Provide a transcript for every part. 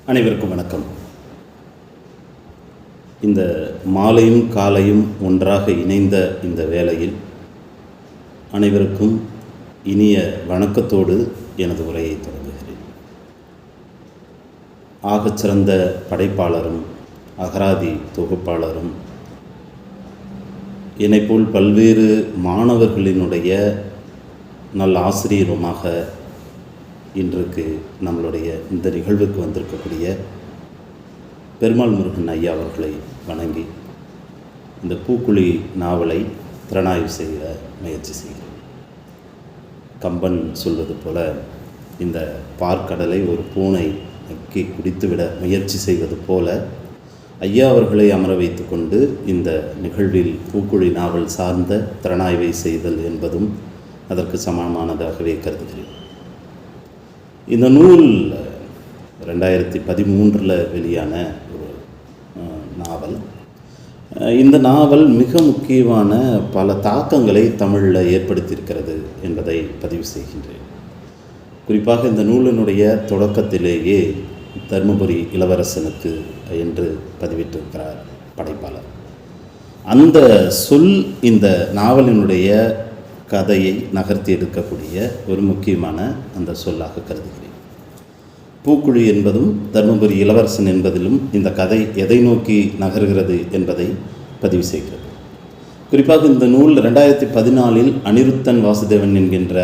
அனைவருக்கும் வணக்கம். இந்த மாலையும் காலையும் ஒன்றாக இணைந்த இந்த வேளையில் அனைவருக்கும் இனிய வணக்கத்தோடு எனது உரையை தொடங்குகிறேன். ஆகச்சிறந்த படைப்பாளரும் அகராதி தொகுப்பாளரும் என்னைப்போல் பல்வேறு மாணவர்களினுடைய நல்ல ஆசிரியருமாக இன்றைக்கு நம்மளுடைய இந்த நிகழ்வுக்கு வந்திருக்கக்கூடிய பெருமாள் முருகன் ஐயா அவர்களை வணங்கி இந்த பூக்குழி நாவலை திறனாய்வு செய்ய முயற்சி செய்கிறேன். கம்பன் சொல்வது போல இந்த பார்க்கடலை ஒரு பூனை நக்கி குடித்துவிட முயற்சி செய்வது போல ஐயா அவர்களை அமர வைத்து கொண்டு இந்த நிகழ்வில் பூக்குழி நாவல் சார்ந்த திறனாய்வை செய்தல் என்பதும் அதற்கு சமமானதாகவே கருதுகிறேன். இந்த நூல் 2013 வெளியான ஒரு நாவல். இந்த நாவல் மிக முக்கியமான பல தாக்கங்களை தமிழில் ஏற்படுத்தியிருக்கிறது என்பதை பதிவு செய்கின்றேன். குறிப்பாக இந்த நூலினுடைய தொடக்கத்திலேயே தர்மபுரி இளவரசனுக்கு என்று பதிவிட்டிருக்கிறார் படைப்பாளர். அந்த சொல் இந்த நாவலினுடைய கதையை நகர்த்தி எடுக்கக்கூடிய ஒரு முக்கியமான அந்த சொல்லாக கருதுகிறேன். பூக்குழி என்பதும் தர்மபுரி இளவரசன் என்பதிலும் இந்த கதை எதை நோக்கி நகர்கிறது என்பதை பதிவு செய்கிறது. குறிப்பாக இந்த நூல் 2014 அனிருத்தன் வாசுதேவன் என்கின்ற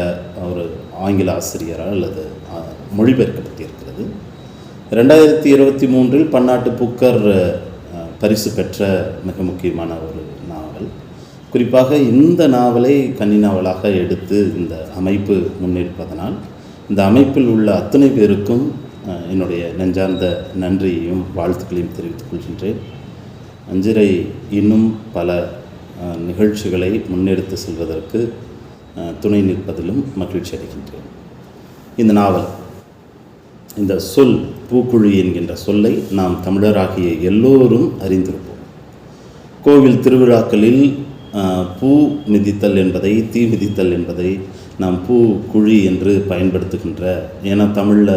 ஒரு ஆங்கில ஆசிரியரால் அல்லது மொழிபெயர்க்கப்பட்டிருக்கிறது. 2023 பன்னாட்டு புக்கர் பரிசு பெற்ற மிக முக்கியமான ஒரு நாவல். குறிப்பாக இந்த நாவலை கன்னி நாவலாக எடுத்து இந்த அமைப்பு முன்னெடுப்பதனால் இந்த அமைப்பில் உள்ள அத்தனை பேருக்கும் என்னுடைய நெஞ்சார்ந்த நன்றியையும் வாழ்த்துக்களையும் தெரிவித்துக் கொள்கின்றேன். அஞ்சிரை இன்னும் பல நிகழ்ச்சிகளை முன்னெடுத்து செல்வதற்கு துணை நிற்பதிலும் மகிழ்ச்சி அடைகின்றேன். இந்த நாவல், இந்த சொல் பூக்குழி என்கின்ற சொல்லை நாம் தமிழராகிய எல்லோரும் அறிந்திருப்போம். கோவில் திருவிழாக்களில் பூ மிதித்தல் என்பதை, தீ மிதித்தல் என்பதை நாம் பூ குழி என்று பயன்படுத்துகின்ற, ஏன்னா தமிழில்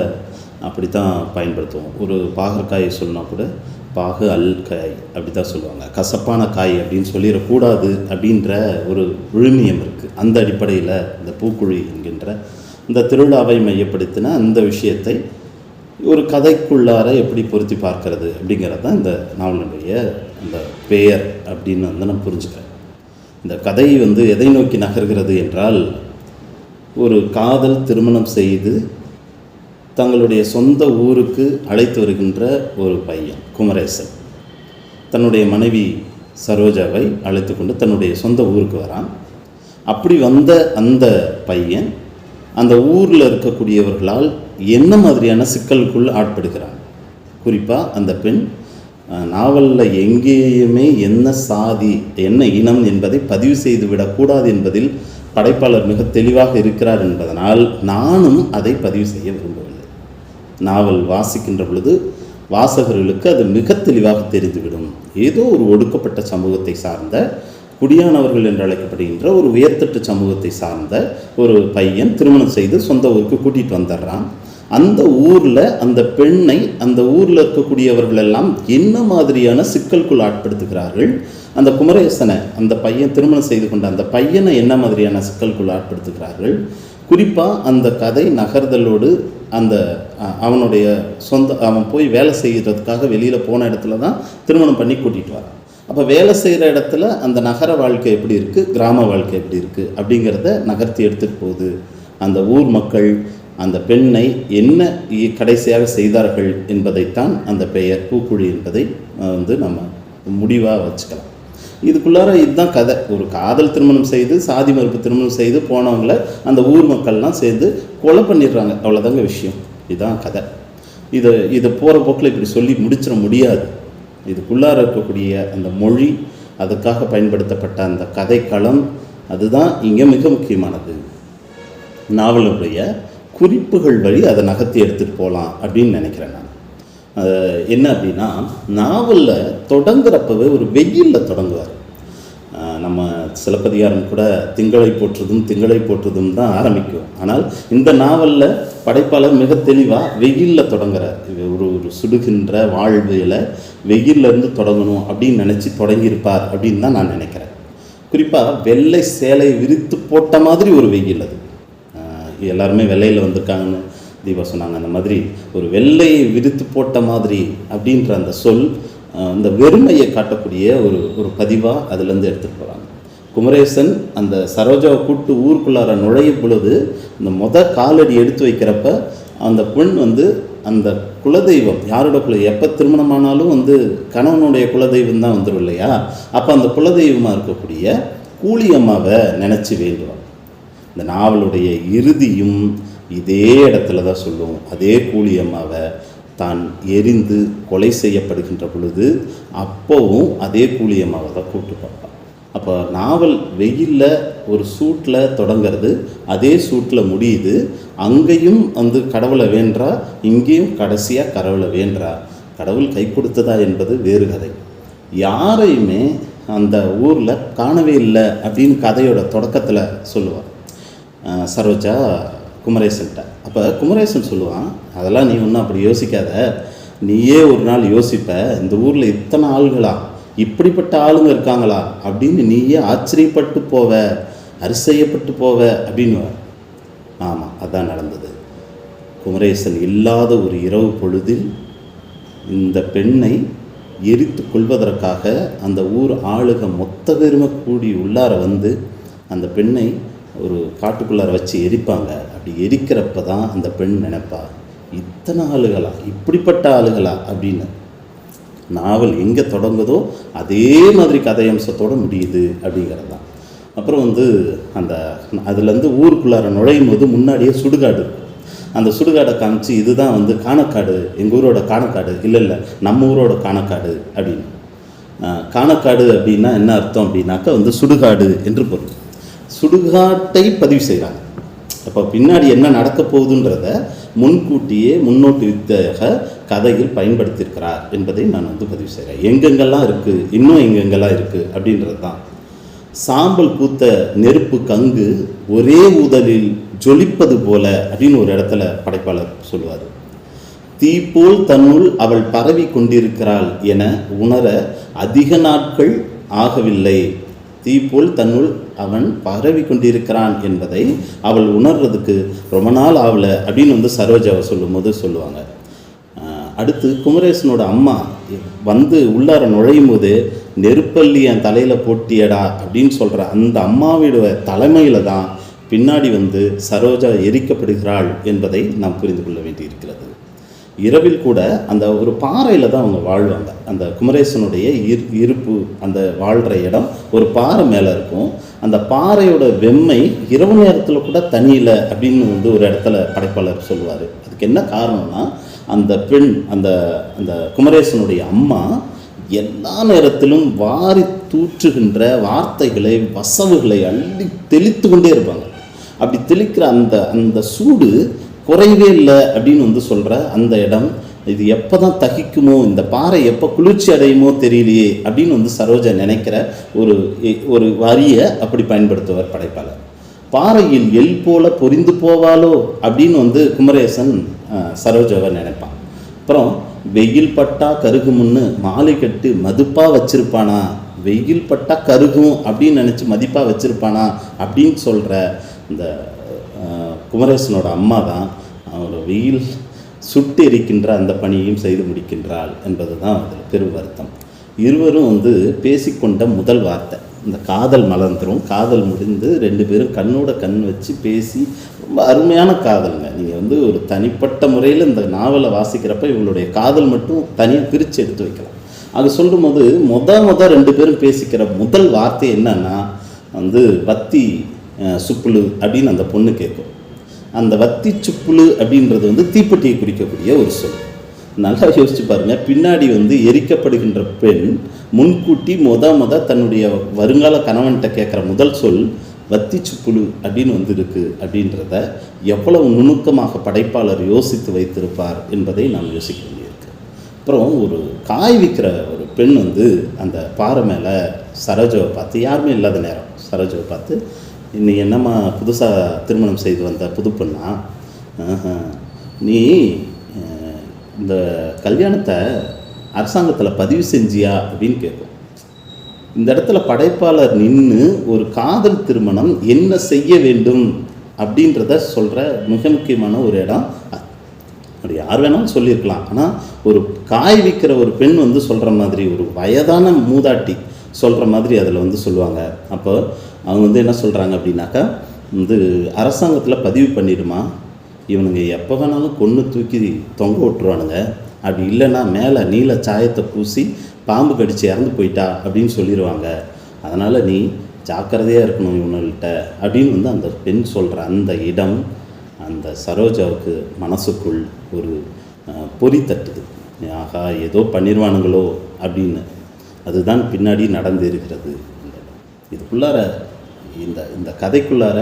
அப்படி தான் பயன்படுத்துவோம். ஒரு பாகற்காயை சொன்னால் கூட பாகு காய் அப்படி தான் சொல்லுவாங்க. கசப்பான காய் அப்படின்னு சொல்லிடக்கூடாது அப்படின்ற ஒரு விழுமியம் இருக்குது. அந்த அடிப்படையில் இந்த பூக்குழி என்கின்ற இந்த திருவிழாவை மையப்படுத்தின அந்த விஷயத்தை ஒரு கதைக்குள்ளார எப்படி பொருத்தி பார்க்கறது அப்படிங்கிறது தான் இந்த நாவலுடைய இந்த பெயர் அப்படின்னு நான் புரிஞ்சுக்கிறேன். இந்த கதை எதை நோக்கி நகர்கிறது என்றால், ஒரு காதல் திருமணம் செய்து தங்களுடைய சொந்த ஊருக்கு அழைத்து வருகின்ற ஒரு பையன் குமரேசன் தன்னுடைய மனைவி சரோஜாவை அழைத்து கொண்டு தன்னுடைய சொந்த ஊருக்கு வரான். அப்படி வந்த அந்த பையன் அந்த ஊரில் இருக்கக்கூடியவர்களால் என்ன மாதிரியான சிக்கலுக்குள் ஆட்படுகிறான். குறிப்பாக அந்த பெண் நாவலில் எங்கேயுமே என்ன சாதி என்ன இனம் என்பதை பதிவு செய்து விடக்கூடாது என்பதில் படைப்பாளர் மிக தெளிவாக இருக்கிறார் என்பதனால் நானும் அதை பதிவு செய்ய விரும்பவில்லை. நாவல் வாசிக்கின்ற பொழுது வாசகர்களுக்கு அது மிக தெளிவாக தெரிந்துவிடும். ஏதோ ஒரு ஒடுக்கப்பட்ட சமூகத்தை சார்ந்த, குடியானவர்கள் என்று அழைக்கப்படுகின்ற ஒரு உயர்தட்டு சமூகத்தை சார்ந்த ஒரு பையன் திருமணம் செய்து சொந்த ஊருக்கு கூட்டிகிட்டு வந்துடுறான். அந்த ஊரில் அந்த பெண்ணை அந்த ஊரில் இருக்கக்கூடியவர்கள் எல்லாம் என்ன மாதிரியான சிக்கலுக்குள் ஆட்படுத்துகிறார்கள், அந்த குமரேசனை அந்த பையன் திருமணம் செய்து கொண்ட அந்த பையனை என்ன மாதிரியான சிக்கலுக்குள் ஆட்படுத்துகிறார்கள். குறிப்பாக அந்த கதை நகர்தலோடு அந்த அவனுடைய அவன் போய் வேலை செய்கிறதுக்காக வெளியில் போன இடத்துல தான் திருமணம் பண்ணி கூட்டிகிட்டு வரான். அப்போ வேலை செய்கிற இடத்துல அந்த நகர வாழ்க்கை எப்படி இருக்குது, கிராம வாழ்க்கை எப்படி இருக்குது அப்படிங்கிறத நகர்த்தி எடுத்துகிட்டு போகுது. அந்த ஊர் மக்கள் அந்த பெண்ணை என்ன கடைசியாக செய்தார்கள் என்பதைத்தான் அந்த பெயர் பூக்குழி என்பதை நம்ம முடிவாக வச்சுக்கலாம். இதுக்குள்ளார இதுதான் கதை. ஒரு காதல் திருமணம் செய்து சாதி மறுப்பு திருமணம் செய்து போனவங்கள அந்த ஊர் மக்கள்லாம் சேர்ந்து கொலை பண்ணிடுறாங்க. அவ்வளோதாங்க விஷயம். இதுதான் கதை. இதை போகிற போக்கில் இப்படி சொல்லி முடிச்சிட முடியாது. இதுக்குள்ளார இருக்கக்கூடிய அந்த மொழி, அதுக்காக பயன்படுத்தப்பட்ட அந்த கதைக்களம், அதுதான் இங்கே மிக முக்கியமானது. நாவலுடைய குறிப்புகள் வழி அதை நகர்த்தி எடுத்துகிட்டு போகலாம் அப்படின்னு நினைக்கிறேன் நான். என்ன அப்படின்னா, நாவலில் தொடங்குறப்பவே ஒரு வெயிலில் தொடங்குவார். நம்ம சிலப்பதிகாரம் கூட திங்களை போற்றுதும் தான் ஆரம்பிக்கும். ஆனால் இந்த நாவலில் படைப்பாளர் மிக தெளிவாக வெயிலில் தொடங்குறார். ஒரு சுடுகின்ற வாழ்வில் வெயிலிருந்து தொடங்கணும் அப்படின்னு நினச்சி தொடங்கியிருப்பார் அப்படின்னு தான் நான் நினைக்கிறேன். குறிப்பாக வெள்ளை சேலை விரித்து போட்ட மாதிரி ஒரு வெயில் அது. எல்லாருமே வெள்ளையில் வந்திருக்காங்கன்னு தீபா சொன்னாங்க. அந்த மாதிரி ஒரு வெள்ளையை விரித்து போட்ட மாதிரி அப்படின்ற அந்த சொல் அந்த வெறுமையை காட்டக்கூடிய ஒரு பதிவாக அதுலேருந்து எடுத்துகிட்டு போகிறாங்க. குமரேசன் அந்த சரோஜாவை கூட்டு ஊருக்குள்ளார நுழையும் பொழுது அந்த காலடி எடுத்து வைக்கிறப்ப அந்த பெண் அந்த குலதெய்வம் யாரோட எப்போ திருமணமானாலும் கணவனுடைய குலதெய்வம் தான் வந்துடும் இல்லையா? அப்போ அந்த குலதெய்வமாக இருக்கக்கூடிய கூலியம்மாவை நினச்சி வேண்டுவான். இந்த நாவலுடைய இறுதியும் இதே இடத்துல தான் சொல்லும். அதே கூலியம்மாவை தான் எரிந்து கொலை செய்யப்படுகின்ற பொழுது அப்போவும் அதே கூலியம்மாவை தான் கூப்பிட்டு பார்ப்பான். அப்போ நாவல் வெயிலில் ஒரு சூட்டில் தொடங்கிறது, அதே சூட்டில் முடியுது. அங்கேயும் கடவுளை வேண்டா, இங்கேயும் கடைசியாக கடவுளை வேண்டா. கடவுள் கை கொடுத்ததா என்பது வேறு கதை. யாரையுமே அந்த ஊரில் காணவே இல்லை அப்படின்னு கதையோட தொடக்கத்தில் சொல்லுவாள் சரோஜா குமரேசன்ட்ட. அப்போ குமரேசன் சொல்லுவான், அதெல்லாம் நீ ஒன்றும் அப்படி யோசிக்காத, நீயே ஒரு நாள் யோசிப்ப, இந்த ஊரில் இத்தனை ஆளுங்களா, இப்படிப்பட்ட ஆளுங்க இருக்காங்களா அப்படின்னு நீயே ஆச்சரியப்பட்டு போவ, அரிசையப்பட்டு போவ அப்படின்னு. ஆமாம், அதான் நடந்தது. குமரேசன் இல்லாத ஒரு இரவு பொழுதில் இந்த பெண்ணை எரித்து கொள்வதற்காக அந்த ஊர் ஆளுக மொத்த பேருமை கூடி உள்ளார அந்த பெண்ணை ஒரு காட்டுக்குள்ளார வச்சு எரிப்பாங்க. அப்படி எரிக்கிறப்ப தான் அந்த பெண் நினைப்பா, இத்தனை ஆளுகளா, இப்படிப்பட்ட ஆளுகளா அப்படின்னு. நாவல் எங்கே தொடங்குதோ அதே மாதிரி கதையம்சத்தோடு முடியுது அப்படிங்கிறது தான். அப்புறம் அந்த அதுலேருந்து ஊருக்குள்ளார நுழையும் போது முன்னாடியே சுடுகாடு இருக்கும். அந்த சுடுகாடை காமிச்சு இதுதான் காணக்காடு, எங்கள் ஊரோட காணக்காடு, இல்லை நம்ம ஊரோட காணக்காடு அப்படின்னு. காணக்காடு அப்படின்னா என்ன அர்த்தம் அப்படின்னாக்கா சுடுகாடு என்று பொருள். சுடுகாட்டை பதிவு செய்கிறாங்க. அப்போ பின்னாடி என்ன நடக்க போகுதுன்றத முன்கூட்டியே முன்னோட்டு வித்தாக கதையில் பயன்படுத்தியிருக்கிறார் என்பதை நான் பதிவு செய்கிறேன். எங்கெங்கெல்லாம் இருக்குது, இன்னும் எங்கெங்கெல்லாம் இருக்குது அப்படின்றது தான். சாம்பல் பூத்த நெருப்பு கங்கு ஒரே ஊதலில் ஜொலிப்பது போல அப்படின்னு ஒரு இடத்துல படைப்பாளர் சொல்லுவார். தீப்போல் தன்னுள் அவள் பரவி கொண்டிருக்கிறாள் என உணர அதிக நாட்கள் ஆகவில்லை. தீப்போல் தன்னுள் அவன் பரவி கொண்டிருக்கிறான் என்பதை அவள் உணர்றதுக்கு ரொம்ப நாள் ஆகலை அப்படின்னு சரோஜாவை சொல்லும்போது சொல்லுவாங்க. அடுத்து குமரேசனோட அம்மா உள்ளார நுழையும் போது நெருப்பள்ளி என் தலையில் போட்டியடா அப்படின்னு சொல்கிற அந்த அம்மாவோட தலைமையில் தான் பின்னாடி சரோஜா எரிக்கப்படுகிறாள் என்பதை நாம் புரிந்து கொள்ள வேண்டியிருக்கிறது. இரவில் கூட அந்த ஒரு பாறையில் தான் அவங்க வாழ்வாங்க. அந்த குமரேசனுடைய இருப்பு அந்த வாழ்கிற இடம் ஒரு பாறை மேலே இருக்கும். அந்த பாறையோட வெம்மை இரவு நேரத்தில் கூட தனியில் அப்படின்னு ஒரு இடத்துல படைப்பாளர் சொல்லுவார். அதுக்கு என்ன காரணம்னா, அந்த பெண் அந்த அந்த குமரேசனுடைய அம்மா எல்லா நேரத்திலும் வாரி தூற்றுகின்ற வார்த்தைகளை வசவுகளை அள்ளி தெளித்து கொண்டே இருப்பாங்க. அப்படி தெளிக்கிற அந்த அந்த சூடு குறைவே இல்லை அப்படின்னு சொல்கிற அந்த இடம், இது எப்போ தான் தகிக்குமோ, இந்த பாறை எப்போ குளிர்ச்சி அடையுமோ தெரியலையே அப்படின்னு சரோஜா நினைக்கிற ஒரு வரியை அப்படி பயன்படுத்துவார் படைப்பாளர். பாறையில் எல் போல பொரிந்து போவாளோ அப்படின்னு குமரேசன் சரோஜாவை நினைப்பான். அப்புறம் வெயில் பட்டா கருகுமுன்னு மாலை கட்டு மதிப்பாக வச்சுருப்பானா, வெயில் பட்டா கருகும் அப்படின்னு நினச்சி மதிப்பாக வச்சுருப்பானா அப்படின்னு சொல்கிற இந்த குமரேசனோட அம்மா தான் அவரோட வெயில் சுட்டு எரிக்கின்ற அந்த பணியையும் செய்து முடிக்கின்றாள் என்பது தான் அதில் பெரும் வருத்தம். இருவரும் பேசிக்கொண்ட முதல் வார்த்தை இந்த காதல் மலர்ந்துடும். காதல் முடிந்து ரெண்டு பேரும் கண்ணோட கண் வச்சு பேசி ரொம்ப அருமையான காதலுங்க. நீங்கள் ஒரு தனிப்பட்ட முறையில் இந்த நாவலை வாசிக்கிறப்ப இவங்களுடைய காதல் மட்டும் தனியாக பிரித்து எடுத்து வைக்கலாம். அது சொல்லும் போது ரெண்டு பேரும் பேசிக்கிற முதல் வார்த்தை என்னன்னா வத்தி சுப்புளு அப்படின்னு அந்த பொண்ணு கேட்கும். அந்த வத்தி சுப்புளு அப்படின்றது தீப்பெட்டியை குறிக்கக்கூடிய ஒரு சொல். நல்லா யோசிச்சு பாருங்க. பின்னாடி எரிக்கப்படுகின்ற பெண் முன்கூட்டி தன்னுடைய வருங்கால கணவன்கிட்ட கேட்குற முதல் சொல் வத்தி சுப்புளு அப்படின்னு இருக்கு அப்படின்றத எவ்வளவு நுணுக்கமாக படைப்பாளர் யோசித்து வைத்திருப்பார் என்பதை நாம் யோசிக்க வேண்டியிருக்கு. அப்புறம் ஒரு காய் விற்கிற ஒரு பெண் அந்த பாறை மேலே சரோஜாவை பார்த்து, யாருமே இல்லாத நேரம் சரோஜாவை பார்த்து, இன்னைக்கு என்னம்மா புதுசாக திருமணம் செய்து வந்த புது பெண்ணா, நீ இந்த கல்யாணத்தை அரசாங்கத்தில் பதிவு செஞ்சியா அப்படின்னு கேட்கும். இந்த இடத்துல படைப்பாளர் நின்று ஒரு காதல் திருமணம் என்ன செய்ய வேண்டும் அப்படின்றத சொல்கிற மிக முக்கியமான ஒரு இடம். அப்படி யார் வேணாலும் சொல்லியிருக்கலாம். ஆனால் ஒரு காய் விற்கிற ஒரு பெண் வந்து சொல்கிற மாதிரி, ஒரு வயதான மூதாட்டி சொல்கிற மாதிரி அதில் வந்து சொல்லுவாங்க. அப்போ அவங்க வந்து என்ன சொல்கிறாங்க அப்படின்னாக்கா, வந்து அரசாங்கத்தில் பதிவு பண்ணிடுமா, இவனுங்க எப்போ வேணாலும் கொன்று தூக்கி தொங்க விட்டுருவானுங்க, அப்படி இல்லைன்னா மேலே நீல சாயத்தை பூசி பாம்பு கடிச்சு இறந்து போயிட்டா அப்படின்னு சொல்லிடுவாங்க, அதனால் நீ ஜாக்கிரதையாக இருக்கணும் இவனுங்கள்கிட்ட அப்படின்னு வந்து அந்த பெண் சொல்கிற அந்த இடம் அந்த சரோஜாவுக்கு மனசுக்குள் ஒரு பொறி தட்டுது. ஆகா, ஏதோ பண்ணிடுவானுங்களோ அப்படின்னு. அதுதான் பின்னாடி நடந்து இருக்கிறது. இதுக்குள்ளார இந்த இந்த கதைக்குள்ளார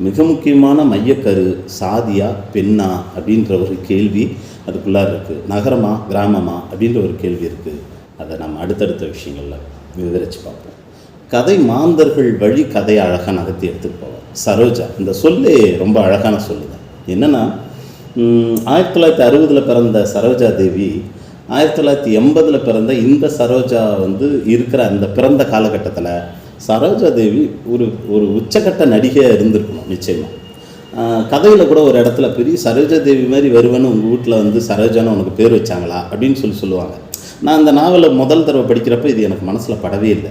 மிக முக்கியமான மையக்கரு சாதியா பெண்ணா அப்படின்ற ஒரு கேள்வி அதுக்குள்ளார இருக்குது. நகரமா கிராமமா அப்படின்ற ஒரு கேள்வி இருக்குது. அதை நம்ம அடுத்தடுத்த விஷயங்களில் விவரித்து பார்ப்போம். கதை மாந்தர்கள் வழி கதையை அழகாக நகர்த்தி எடுத்துகிட்டு போவார் சரோஜா. இந்த சொல்லே ரொம்ப அழகான சொல்லுதான். என்னென்னா, 1960 பிறந்த சரோஜா தேவி 1980 பிறந்த இந்த சரோஜா வந்து இருக்கிற அந்த பிறந்த காலகட்டத்தில் சரோஜா தேவி ஒரு உச்சக்கட்ட நடிகையாக இருந்திருக்கணும் நிச்சயமாக. கதையில் கூட ஒரு இடத்துல பெரிய சரோஜா தேவி மாதிரி வருவேன்னு உங்கள் வீட்டில் வந்து சரோஜான்னு உனக்கு பேர் வச்சாங்களா அப்படின்னு சொல்லுவாங்க. நான் அந்த நாவலை முதல் தடவை படிக்கிறப்ப இது எனக்கு மனசில் படவே இல்லை.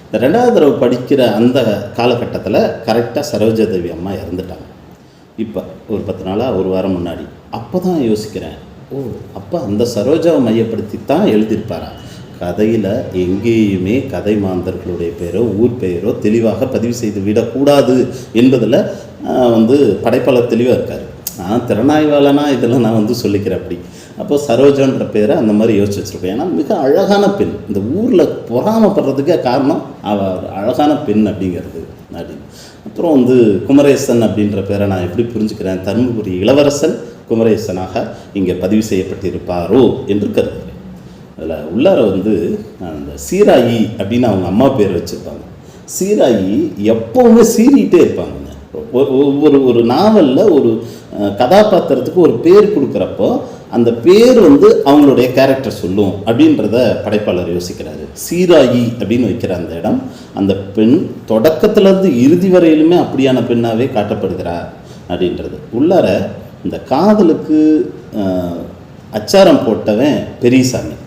இந்த 2வது தடவை படிக்கிற அந்த காலகட்டத்தில் கரெக்டாக சரோஜா தேவி அம்மா இறந்துட்டாங்க. இப்போ ஒரு 10 நாளாக ஒரு வாரம் முன்னாடி. அப்போ தான் யோசிக்கிறேன், அப்போ அந்த சரோஜாவை மையப்படுத்தி தான் எழுதியிருப்பாரா. கதையில் எங்கேயுமே கதை மாந்தர்களுடைய பெயரோ ஊர் பெயரோ தெளிவாக பதிவு செய்து விடக்கூடாது என்பதில் வந்து படைப்பாளர் தெளிவாக இருக்கார். திறனாய்வாளனா இதெல்லாம் நான் வந்து சொல்லிக்கிறேன் அப்படி. அப்போ சரோஜான்ற பேரை அந்த மாதிரி யோசிச்சு வச்சுருப்பேன். ஏன்னா மிக அழகான பெண், இந்த ஊரில் பொறாமப்படுறதுக்கே காரணம் அவள் அழகான பெண் அப்படிங்கிறது அப்படின்னு. அப்புறம் வந்து குமரேசன் அப்படின்ற பேரை நான் எப்படி புரிஞ்சுக்கிறேன், தருமபுரி இளவரசன் குமரேசனாக இங்கே பதிவு செய்யப்பட்டிருப்பாரோ என்று கருதுகிறேன். அதில் உள்ளார வந்து அந்த சீராயி அப்படின்னு அவங்க அம்மா பேர் வச்சுருப்பாங்க. சீராயி எப்போவுமே சீறிகிட்டே இருப்பாங்க. ஒரு நாவலில் ஒரு கதாபாத்திரத்துக்கு ஒரு பேர் கொடுக்குறப்போ அந்த பேர் வந்து அவங்களுடைய கேரக்டர் சொல்லும் அப்படின்றத படைப்பாளர் யோசிக்கிறாரு. சீராயி அப்படின்னு வைக்கிற அந்த இடம், அந்த பெண் தொடக்கத்திலேருந்து இறுதி வரையிலுமே அப்படியான பெண்ணாகவே காட்டப்படுகிறார் அப்படின்றது. உள்ளார இந்த காதலுக்கு அச்சாரம் போட்டவன் பெரியசாமி.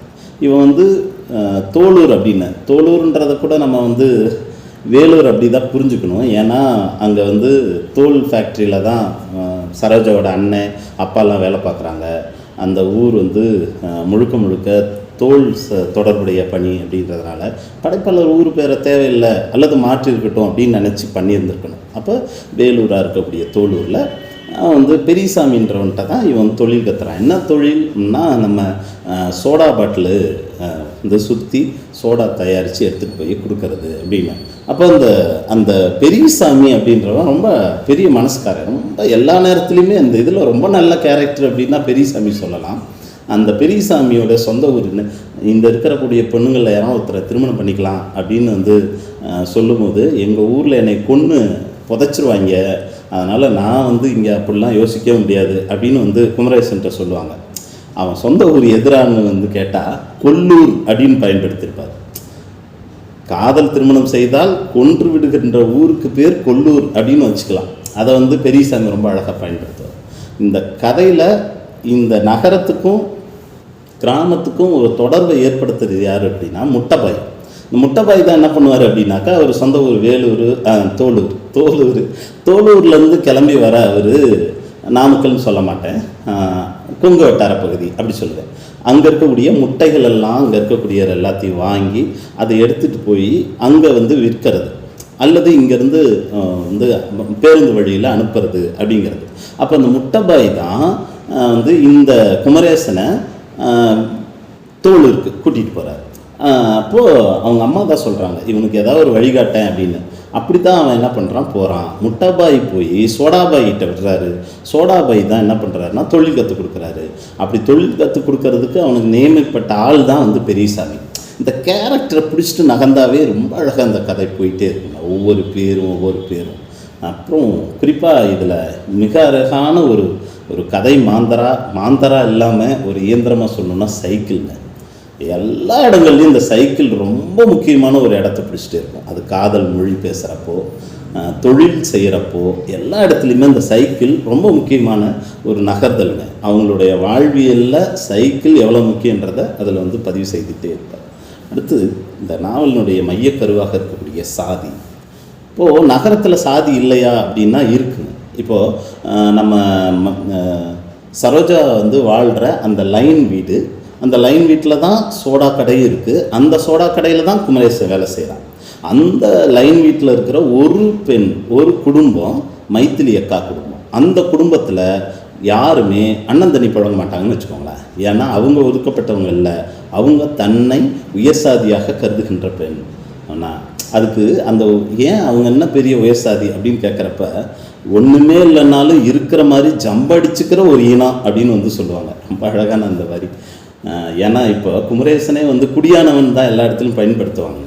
இவன் வந்து தோளூர் அப்படின்னு, தோளூர்ன்றதை கூட நம்ம வந்து வேலூர் அப்படி தான் புரிஞ்சுக்கணும். ஏன்னா அங்கே வந்து தோல் ஃபேக்ட்ரியில் தான் சரோஜாவோட அண்ணன் அப்பாலாம் வேலை பார்க்குறாங்க. அந்த ஊர் வந்து முழுக்க முழுக்க தோல் தொடர்புடைய பணி அப்படின்றதுனால படைப்பாளர் ஊர் பேரை தேவையில்லை அல்லது மாற்றி இருக்கட்டும் அப்படின்னு நினச்சி பண்ணியிருந்துருக்கணும். அப்போ வேலூராக இருக்கக்கூடிய தோலூரில் வந்து பெரியசாமின்றவன்ட்ட தான் இவன் தொழில் கற்றுறான். என்ன தொழில்னா, நம்ம சோடா பாட்டிலு இந்த சுற்றி சோடா தயாரித்து எடுத்துகிட்டு போய் கொடுக்கறது அப்படின்னு. அப்போ அந்த பெரியசாமி அப்படின்றவன் ரொம்ப பெரிய மனசுக்காரன். ரொம்ப எல்லா நேரத்துலையுமே அந்த இதில் ரொம்ப நல்ல கேரக்டர் அப்படின்னா பெரியசாமி சொல்லலாம். அந்த பெரியசாமியோட சொந்த ஊருன்னு இந்த இருக்கக்கூடிய பெண்ணுங்களில் யாரும் ஒருத்தரை திருமணம் பண்ணிக்கலாம் அப்படின்னு வந்து சொல்லும்போது, எங்கள் ஊரில் என்னை கொன்று புதைச்சிருவாங்க, அதனால் நான் வந்து இங்கே அப்படிலாம் யோசிக்க முடியாது அப்படின்னு வந்து குமரேசன்ட்ட சொல்லுவாங்க. அவன் சொந்த ஊர் எதிரான்னு வந்து கேட்டால் கொல்லூர் அப்படின்னு பயன்படுத்தியிருப்பார். காதல் திருமணம் செய்தால் கொன்று விடுகின்ற ஊருக்கு பேர் கொல்லூர் அப்படின்னு வச்சுக்கலாம். அதை வந்து பெரியசாமி ரொம்ப அழகாக பயன்படுத்துவார். இந்த கதையில் இந்த நகரத்துக்கும் கிராமத்துக்கும் ஒரு தொடர்பை ஏற்படுத்துறது யார் அப்படின்னா முட்டைபாய். இந்த முட்டைபாய் தான் என்ன பண்ணுவார் அப்படின்னாக்கா, அவர் சொந்த ஊர் வேலூர், தோலூர்லேருந்து கிளம்பி வர அவர், நாமக்கல்னு சொல்ல மாட்டேன், கொங்கு வட்டார பகுதி அப்படி சொல்லுவேன். அங்கே இருக்கக்கூடிய முட்டைகள் எல்லாம் அங்கே இருக்கக்கூடிய எல்லாத்தையும் வாங்கி அதை எடுத்துகிட்டு போய் அங்கே வந்து விற்கிறது அல்லது இங்கேருந்து வந்து பேருந்து வழியில் அனுப்புறது அப்படிங்கிறது. அப்போ அந்த முட்டைபாய் தான் வந்து இந்த குமரேசனை தோலூருக்கு கூட்டிகிட்டு போகிறார். அப்போது அவங்க அம்மா தான் சொல்கிறாங்க, இவனுக்கு ஏதாவது ஒரு வழிகாட்டேன் அப்படின்னு. அப்படி தான் அவன் என்ன பண்ணுறான், போகிறான். முட்டைபாய் போய் சோடாபாய்கிட்ட விடுறாரு. சோடாபாய் தான் என்ன பண்ணுறாருன்னா தொழில் கற்றுக் கொடுக்குறாரு. அப்படி தொழில் கற்றுக் கொடுக்கறதுக்கு அவனுக்கு நியமிக்கப்பட்ட ஆள் தான் வந்து பெரியசாமி. இந்த கேரக்டரை பிடிச்சிட்டு நகர்ந்தாவே ரொம்ப அழகாக அந்த கதை போயிட்டே இருக்குங்க. ஒவ்வொரு பேரும் அப்புறம் குறிப்பாக இதில் மிக அழகான ஒரு ஒரு கதை மாந்தரா இல்லாமல் ஒரு இயந்திரமாக சொல்லணும்னா சைக்கிள்ங்க. எல்லா இடங்கள்லையும் இந்த சைக்கிள் ரொம்ப முக்கியமான ஒரு இடத்த பிடிச்சிட்டே இருக்கும். அது காதல் மொழி பேசுகிறப்போ, தொழில் செய்கிறப்போ, எல்லா இடத்துலையுமே இந்த சைக்கிள் ரொம்ப முக்கியமான ஒரு நகர்தலுங்க. அவங்களுடைய வாழ்வியலில் சைக்கிள் எவ்வளோ முக்கியன்றதை அதில் வந்து பதிவு செய்துகிட்டே இருப்பார். அடுத்து இந்த நாவலினுடைய மையக்கருவாக இருக்கக்கூடிய சாதி. இப்போது நகரத்தில் சாதி இல்லையா அப்படின்னா இருக்குங்க. இப்போது நம்ம சரோஜா வந்து வாழ்கிற அந்த லைன் வீடு, அந்த லைன் வீட்டில் தான் சோடா கடை இருக்குது. அந்த சோடா கடையில் தான் குமரேசன் வேலை செய்கிறான். அந்த லைன் வீட்டில் இருக்கிற ஒரு பெண், ஒரு குடும்பம் மைத்திலி அக்கா குடும்பம். அந்த குடும்பத்தில் யாருமே அண்ணன் தண்ணி புழங்க மாட்டாங்கன்னு வச்சுக்கோங்களேன். ஏன்னா அவங்க ஒதுக்கப்பட்டவங்க இல்லை, அவங்க தன்னை உயர்சாதியாக கருதுகின்ற பெண். ஆனால் அதுக்கு அந்த ஏன் அவங்க என்ன பெரிய உயர்சாதி அப்படின்னு கேட்குறப்ப, ஒன்றுமே இல்லைனாலும் இருக்கிற மாதிரி ஜம்படிச்சுக்கிற ஒரு இனம் அப்படின்னு வந்து சொல்லுவாங்க. ரொம்ப அழகான அந்த வரி. ஏன்னா இப்போ குமரேசனே வந்து குடியானவன் தான் எல்லா இடத்துலையும் பயன்படுத்துவாங்க.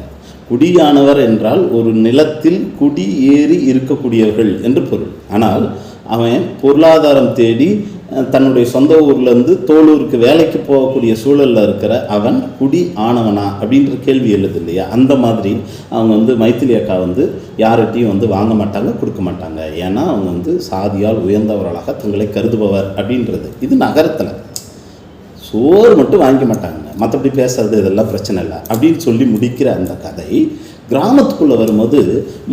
குடியானவர் என்றால் ஒரு நிலத்தில் குடி ஏறி இருக்கக்கூடியவர்கள் என்று பொருள். ஆனால் அவன் பொருளாதாரம் தேடி தன்னுடைய சொந்த ஊர்லேருந்து தோளூருக்கு வேலைக்கு போகக்கூடிய சூழலில் இருக்கிற அவன் குடி ஆனவனா அப்படின்ற கேள்வி எழுது இல்லையா? அந்த மாதிரி அவங்க வந்து மைத்திலி அக்கா வந்து யார்கிட்டையும் வந்து வாங்க மாட்டாங்க, கொடுக்க மாட்டாங்க. ஏன்னா அவங்க வந்து சாதியால் உயர்ந்தவர்களாக தங்களை கருதுபவர் அப்படின்றது. இது நகரத்தில் சோறு மட்டும் வாங்கிக்க மாட்டாங்க, மற்றபடி பேசுறது இதெல்லாம் பிரச்சனை இல்லை அப்படின்னு சொல்லி முடிக்கிற அந்த கதை கிராமத்துக்குள்ளே வரும்போது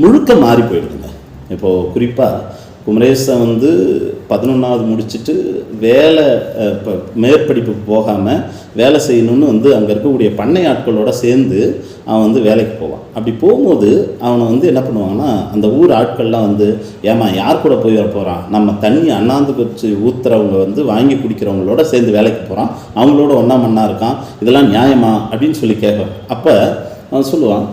முழுக்க மாறி போயிடுதுங்க. இப்போது குறிப்பாக குமரேசன் வந்து 11வது முடிச்சுட்டு வேலை மேற்படிப்புக்கு போகாமல் வேலை செய்யணும்னு வந்து அங்கே இருக்கக்கூடிய பண்ணை ஆட்களோடு சேர்ந்து அவன் வந்து வேலைக்கு போவான். அப்படி போகும்போது அவனை வந்து என்ன பண்ணுவாங்கன்னா, அந்த ஊர் ஆட்கள்லாம் வந்து, ஏமா யார் கூட போய் வர போகிறான், நம்ம தண்ணி அண்ணாந்து வச்சு ஊற்றுறவங்க வந்து வாங்கி குடிக்கிறவங்களோட சேர்ந்து வேலைக்கு போகிறான், அவங்களோட ஒன்றா மண்ணா இருக்கான், இதெல்லாம் நியாயமா அப்படின்னு சொல்லி கேட்குறான். அப்போ அவன் சொல்லுவான்,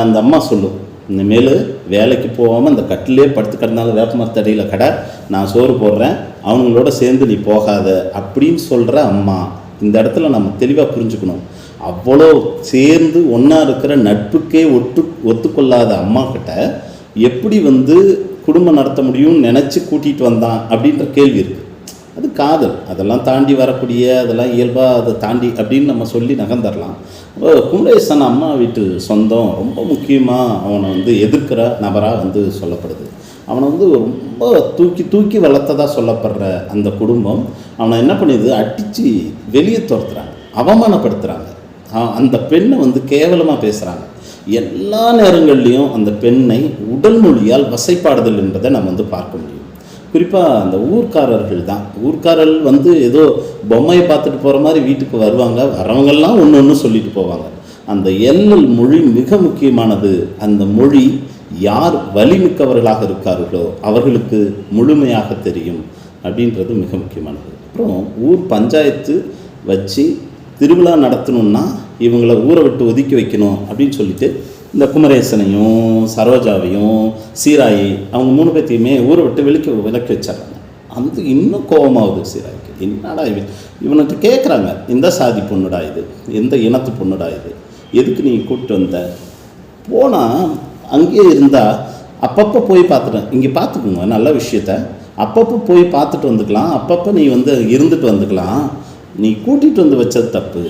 அந்த அம்மா சொல்லும், இனிமேல் வேலைக்கு போகாமல் இந்த கட்டிலே படுத்து கிடந்தாலும் வேப்பமரத்தடியில் கடை, நான் சோறு போடுறேன், அவங்களோட சேர்ந்து நீ போகாத அப்படின்னு சொல்கிற அம்மா. இந்த இடத்துல நம்ம தெளிவாக புரிஞ்சுக்கணும். அவ்வளோ சேர்ந்து ஒன்றா இருக்கிற நட்புக்கே ஒத்துக்கொள்ளாத அம்மா கிட்ட எப்படி வந்து குடும்பம் நடத்த முடியும்னு நினச்சி கூட்டிகிட்டு வந்தான் அப்படின்ற கேள்வி இருக்குது. அது காதல், அதெல்லாம் தாண்டி வரக்கூடிய, அதெல்லாம் இயல்பாக அதை தாண்டி அப்படின்னு நம்ம சொல்லி நகர்ந்துடலாம். குமரேசன் அம்மா வீட்டு சொந்தம் ரொம்ப முக்கியமாக அவனை வந்து எதிர்க்கிற நபராக வந்து சொல்லப்படுது. அவனை வந்து ரொம்ப தூக்கி வளர்த்ததாக சொல்லப்படுற அந்த குடும்பம் அவனை என்ன பண்ணிடுது, அடித்து வெளியே துரத்துறாங்க, அவமானப்படுத்துகிறாங்க. அந்த பெண்ணை வந்து கேவலமாக பேசுகிறாங்க. எல்லா நேரங்கள்லேயும் அந்த பெண்ணை உடல் மொழியால் வசைப்பாடுதல் என்பதை நம்ம வந்து பார்க்க முடியும். குறிப்பாக அந்த ஊர்க்காரர்கள் வந்து ஏதோ பொம்மையை பார்த்துட்டு போகிற மாதிரி வீட்டுக்கு வருவாங்க, வரவங்கெல்லாம் ஒன்று சொல்லிட்டு போவாங்க. அந்த எல்லல் மொழி மிக முக்கியமானது. அந்த மொழி யார் வலிமிக்கவர்களாக இருக்கார்களோ அவர்களுக்கு முழுமையாக தெரியும் அப்படின்றது மிக முக்கியமானது. அப்புறம் ஊர் பஞ்சாயத்து வச்சு திருவிழா நடத்தணுன்னா இவங்களை ஊரை விட்டு ஒதுக்கி வைக்கணும் அப்படின்னு சொல்லிட்டு இந்த குமரேசனையும் சரோஜாவையும் சீராயி அவங்க 3 பேர்த்தையுமே ஊரை விட்டு விலக்கி வச்சிட்றாங்க. அந்த இன்னும் கோபமாகுது சீராய்க்கு. என்னடா இவனுக்கு கேட்குறாங்க, எந்த சாதி பொண்ணுடா இது, எந்த இனத்து பொண்ணுடா இது, எதுக்கு நீ கூப்பிட்டு வந்த? போனால் அங்கேயே இருந்தால் அப்பப்போ போய் பார்த்துட்டேன், இங்கே பார்த்துக்குங்க நல்ல விஷயத்த, அப்பப்போ போய் பார்த்துட்டு வந்துக்கலாம், அப்பப்போ நீ வந்து இருந்துட்டு வந்துக்கலாம், நீ கூட்டிகிட்டு வந்து வச்சது தப்பு.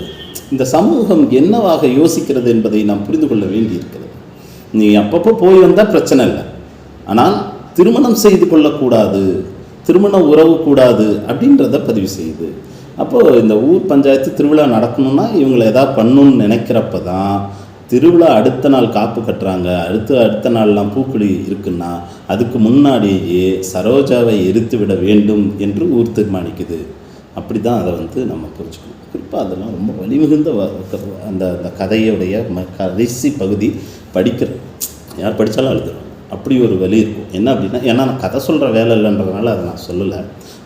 இந்த சமூகம் என்னவாக யோசிக்கிறது என்பதை நாம் புரிந்து கொள்ள வேண்டியிருக்கிறது. நீ அப்பப்போ போய் வந்தால் பிரச்சனை இல்லை, ஆனால் திருமணம் செய்து கொள்ளக்கூடாது, திருமண உறவு கூடாது அப்படின்றத பதிவு செய்யுது. அப்போது இந்த ஊர் பஞ்சாயத்து திருவிழா நடக்கணும்னா இவங்களை எதாவது பண்ணணும்னு நினைக்கிறப்ப தான் திருவிழா அடுத்த நாள் காப்பு கட்டுறாங்க. அடுத்த நாள்லாம் பூக்குழி இருக்குன்னா அதுக்கு முன்னாடியே சரோஜாவை எரித்து விட வேண்டும் என்று ஊர் தீர்மானிக்குது. அப்படி தான் அதை வந்து நம்ம புரிஞ்சுக்கணும். குறிப்பாக அதெல்லாம் ரொம்ப வலிமிகுந்த அந்த அந்த கதையுடைய கடைசி பகுதி யார் படித்தாலும் எழுதுறோம். அப்படி ஒரு வலி இருக்கும். என்ன அப்படின்னா, ஏன்னா நான் கதை சொல்கிற வேலை இல்லைன்றதுனால அதை நான் சொல்லலை.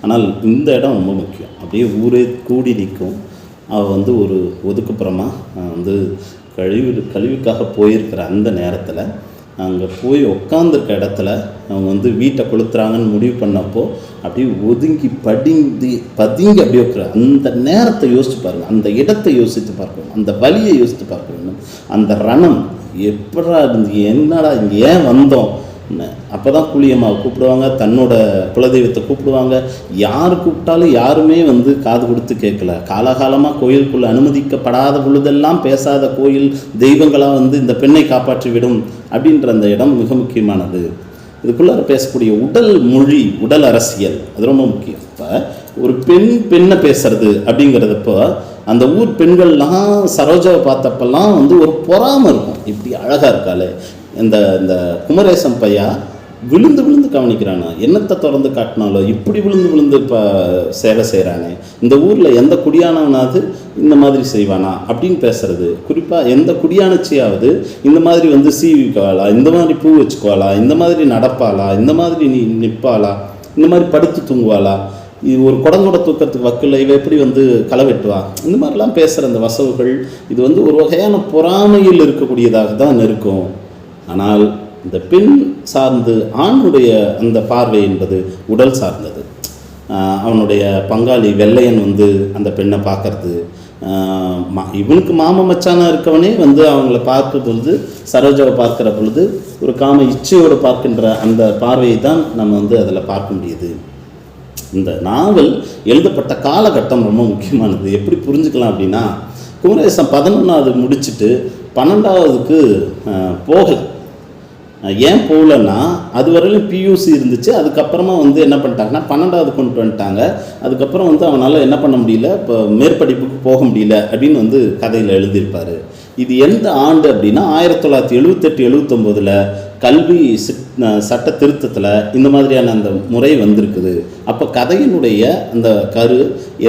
ஆனால் இந்த இடம் ரொம்ப முக்கியம். அப்படியே ஊரே கூடி நிற்கும். அவள் வந்து ஒரு ஒதுக்குப்புறமாக வந்து கழிவுக்காக போயிருக்கிற அந்த நேரத்தில் அங்கே போய் உட்காந்துருக்க இடத்துல அவங்க வந்து வீட்டை கொளுத்துறாங்கன்னு முடிவு பண்ணப்போ அப்படியே ஒதுங்கி பதுங்கி அப்படியே இருக்கிற அந்த நேரத்தை யோசித்து பாருங்கள், அந்த இடத்தை யோசித்து பார்க்கணும், அந்த வலியை யோசித்து பார்க்க வேண்டும். அந்த ரணம் எப்படா இருந்து, என்னடா இங்கே ஏன் வந்தோம், அப்போ தான் புளியம்மாவை கூப்பிடுவாங்க, தன்னோட குலதெய்வத்தை கூப்பிடுவாங்க. யார் கூப்பிட்டாலும் யாருமே வந்து காது கொடுத்து கேட்கல. காலகாலமாக கோயிலுக்குள்ளே அனுமதிக்கப்படாத பொழுதெல்லாம் பேசாத கோயில் தெய்வங்களாக வந்து இந்த பெண்ணை காப்பாற்றி விடும் அப்படின்ற அந்த இடம் மிக முக்கியமானது. இதுக்குள்ளார பேசக்கூடிய உடல் மொழி, உடல் அரசியல், அது ரொம்ப முக்கியம். இப்போ ஒரு பெண்ணை பேசுறது அப்படிங்கிறதப்போ அந்த ஊர் பெண்கள்லாம் சரோஜாவை பார்த்தப்பெல்லாம் வந்து ஒரு பொறாமை இருக்கும். இப்படி அழகாக இருக்காளே, இந்த குமரேசன் பையா விழுந்து விழுந்து கவனிக்கிறானா, என்னத்தை திறந்து காட்டினாலோ இப்படி விழுந்து விழுந்து இப்போ சேவை செய்கிறானே, இந்த ஊரில் எந்த குடியானவனாவது இந்த மாதிரி செய்வானா அப்படின்னு பேசுறது. குறிப்பாக எந்த குடியானச்சியாவது இந்த மாதிரி வந்து சீவிக்குவாளா, இந்த மாதிரி பூ வச்சுக்குவாளா, இந்த மாதிரி நடப்பாளா, இந்த மாதிரி நிற்பாளா, இந்த மாதிரி படுத்து தூங்குவாளா, இது ஒரு குடங்கூட தூக்கத்துக்கு வக்கில் இவ எப்படி வந்து களை வெட்டுவா, இந்த மாதிரிலாம் பேசுகிற அந்த வசவுகள் இது வந்து ஒரு வகையான பொறாமையில் இருக்கக்கூடியதாக தான் இருக்கும். ஆனால் இந்த பெண் சார்ந்து ஆணுடைய அந்த பார்வை என்பது உடல் சார்ந்தது. அவனுடைய பங்காளி வெள்ளையன் வந்து அந்த பெண்ணை பார்க்கறது, இவனுக்கு மாம மச்சானா இருக்கவனே வந்து அவங்கள பார்க்கும் பொழுது, சரோஜாவை பார்க்குற பொழுது ஒரு காம இச்சையோடு பார்க்கின்ற அந்த பார்வையை தான் நம்ம வந்து அதில் பார்க்க முடியுது. இந்த நாவல் எழுதப்பட்ட காலகட்டம் ரொம்ப முக்கியமானது. எப்படி புரிஞ்சுக்கலாம் அப்படின்னா, குமரேசன் 11வது முடிச்சுட்டு 12வதுக்கு போகலை. ஏன் போகலன்னா, அது வரையிலும் பியூசி இருந்துச்சு. அதுக்கப்புறமா வந்து என்ன பண்ணிட்டாங்கன்னா 12வது கொண்டு வந்துட்டாங்க. அதுக்கப்புறம் வந்து அவனால் என்ன பண்ண முடியல, இப்போ மேற்படிப்புக்கு போக முடியல அப்படின்னு வந்து கதையில் எழுதியிருப்பார். இது எந்த ஆண்டு அப்படின்னா 1978-79 கல்வி சட்ட திருத்தத்தில் இந்த மாதிரியான அந்த முறை வந்திருக்குது. அப்போ கதையினுடைய அந்த கரு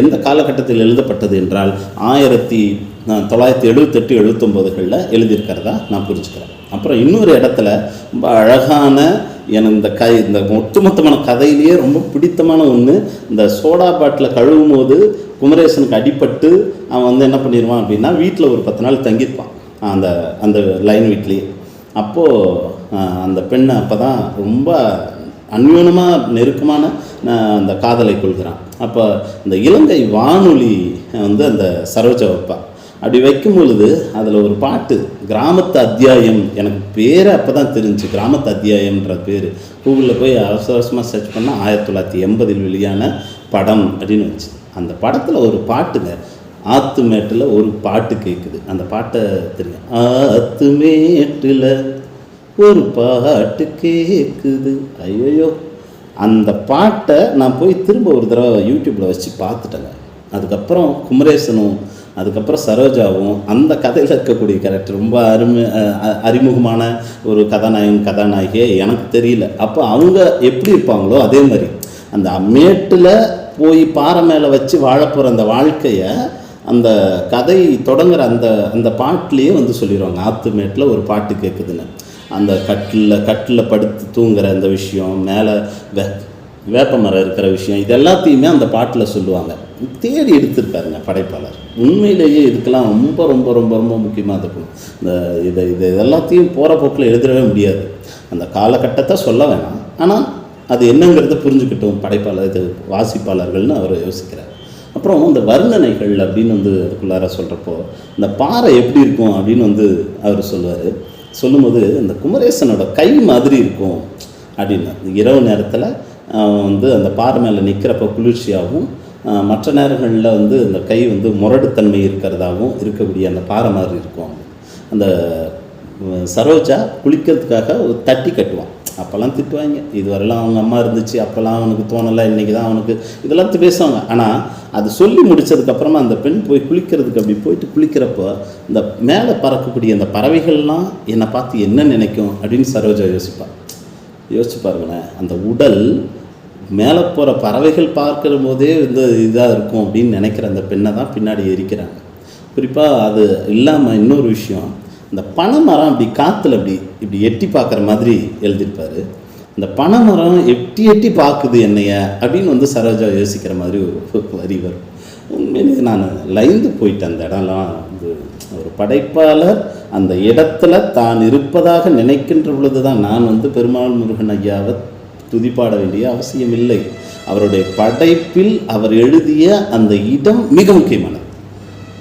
எந்த காலகட்டத்தில் எழுதப்பட்டது என்றால் 1978-79 எழுதியிருக்கிறதா நான் புரிஞ்சுக்கிறேன். அப்புறம் இன்னொரு இடத்துல ரொம்ப அழகான எனக்கு இந்த ஒட்டுமொத்தமான கதையிலேயே ரொம்ப பிடித்தமான ஒன்று, இந்த சோடா பாட்டில் கழுவும் போது குமரேசனுக்கு அடிபட்டு அவன் வந்து என்ன பண்ணிடுவான் அப்படின்னா வீட்டில் ஒரு 10 நாள் தங்கியிருப்பான் அந்த லைன் வீட்லேயே. அப்போது அந்த பெண்ணை அப்போ தான் ரொம்ப அந்யோனமாக நெருக்கமான அந்த காதலை கொள்கிறான். அப்போ இந்த இலங்கை வானொலி வந்து அந்த சரோஜா வைப்பா. அப்படி வைக்கும் பொழுது அதில் ஒரு பாட்டு, கிராமத்து அத்தியாயம், எனக்கு பேர் அப்போ தான் தெரிஞ்சு, கிராமத்து அத்தியாயம்ன்ற பேர். கூகுளில் போய் அவசரமாக சர்ச் பண்ணால் 1980 வெளியான படம் அப்படின்னு வச்சு, அந்த படத்தில் ஒரு பாட்டுங்க, ஆத்து மேட்டில் ஒரு பாட்டு கேட்குது. அந்த பாட்டை தெரியும், ஆத்து மேட்டில் ஒரு பாட்டு கேட்குது. ஐயோ, அந்த பாட்டை நான் போய் திரும்ப ஒரு தடவை யூடியூப்பில் வச்சு பார்த்துட்டேங்க. அதுக்கப்புறம் குமரேசனும் அதுக்கப்புறம் சரோஜாவும் அந்த கதையில் இருக்கக்கூடிய கேரக்டர் ரொம்ப அறிமுகமான ஒரு கதாநாயகியே எனக்கு தெரியல. அப்போ அவங்க எப்படி இருப்பாங்களோ அதே மாதிரி அந்த மேட்டில் போய் பாறை மேலே வச்சு வாழப்போகிற அந்த வாழ்க்கையை அந்த கதை தொடங்குற அந்த பாட்டிலேயே வந்து சொல்லிடுவாங்க. ஆத்து மேட்டில் ஒரு பாட்டு கேட்குதுன்னு, அந்த கட்டில் படுத்து தூங்குற அந்த விஷயம், மேலே வேப்ப மரம் இருக்கிற விஷயம், இது எல்லாத்தையுமே அந்த பாட்டில் சொல்லுவாங்க. தேடி எடுத்திருக்காருங்க படைப்பாளர். உண்மையிலேயே இதுக்கெல்லாம் ரொம்ப ரொம்ப ரொம்ப ரொம்ப முக்கியமாக இருக்கணும். இது எல்லாத்தையும் போகிற போக்கில் எழுதிடவே முடியாது. அந்த காலகட்டத்தை சொல்ல வேணாம், ஆனால் அது என்னங்கிறத புரிஞ்சுக்கிட்டோம் படைப்பாளர், இது வாசிப்பாளர்கள்னு அவர் யோசிக்கிறார். அப்புறம் இந்த வர்ணனைகள் அப்படின்னு வந்து அதுக்குள்ளார சொல்கிறப்போ இந்த பாறை எப்படி இருக்கும் அப்படின்னு வந்து அவர் சொல்லுவார். சொல்லும்போது இந்த குமரேசனோட கை மாதிரி இருக்கும் அப்படின்னு. இரவு நேரத்தில் வந்து அந்த பாறை மேலே நிற்கிறப்ப குளிர்ச்சியாகவும், மற்ற நேரங்களில் வந்து அந்த கை வந்து முரடுத்தன்மை இருக்கிறதாகவும் இருக்கக்கூடிய அந்த பாறை மாதிரி இருக்கும். அந்த சரோஜா குளிக்கிறதுக்காக ஒரு தட்டி கட்டுவான். அப்போல்லாம் திட்டுவாங்க, இதுவரெல்லாம் அவங்க அம்மா இருந்துச்சு, அப்போல்லாம் அவனுக்கு தோணலை, இன்றைக்கி தான் அவனுக்கு, இதெல்லாம் பேசுவாங்க. ஆனால் அது சொல்லி முடித்ததுக்கப்புறமா அந்த பெண் போய் குளிக்கிறதுக்கு அப்படி போயிட்டு குளிக்கிறப்போ இந்த மேலே பறக்கக்கூடிய அந்த பறவைகள்லாம் என்னை பார்த்து என்ன நினைக்கும் அப்படின்னு சரோஜா யோசிச்சு பாருங்களேன். அந்த உடல் மேலே போகிற பறவைகள் பார்க்குற போதே இந்த இதாக இருக்கும் அப்படின்னு நினைக்கிற அந்த பெண்ணை தான் பின்னாடி எரிக்கிறாங்க. குறிப்பாக அது இல்லாமல் இன்னொரு விஷயம், இந்த பனைமரம் அப்படி காற்றுல இப்படி எட்டி பார்க்குற மாதிரி எழுதியிருப்பார். இந்த பனைமரம் எட்டி பார்க்குது என்னைய அப்படின்னு வந்து சரோஜா யோசிக்கிற மாதிரி ஒரு வரி வரும். உண்மையிலே நான் லைந்து போயிட்டேன். அந்த இடம்லாம் வந்து ஒரு படைப்பாளர் அந்த இடத்துல தான் இருப்பதாக நினைக்கின்ற பொழுது தான் நான் வந்து பெருமாள் முருகன் ஐயாவை துதிப்பாட வேண்டிய அவசியம் இல்லை. அவருடைய படைப்பில் அவர் எழுதிய அந்த இடம் மிக முக்கியமானது.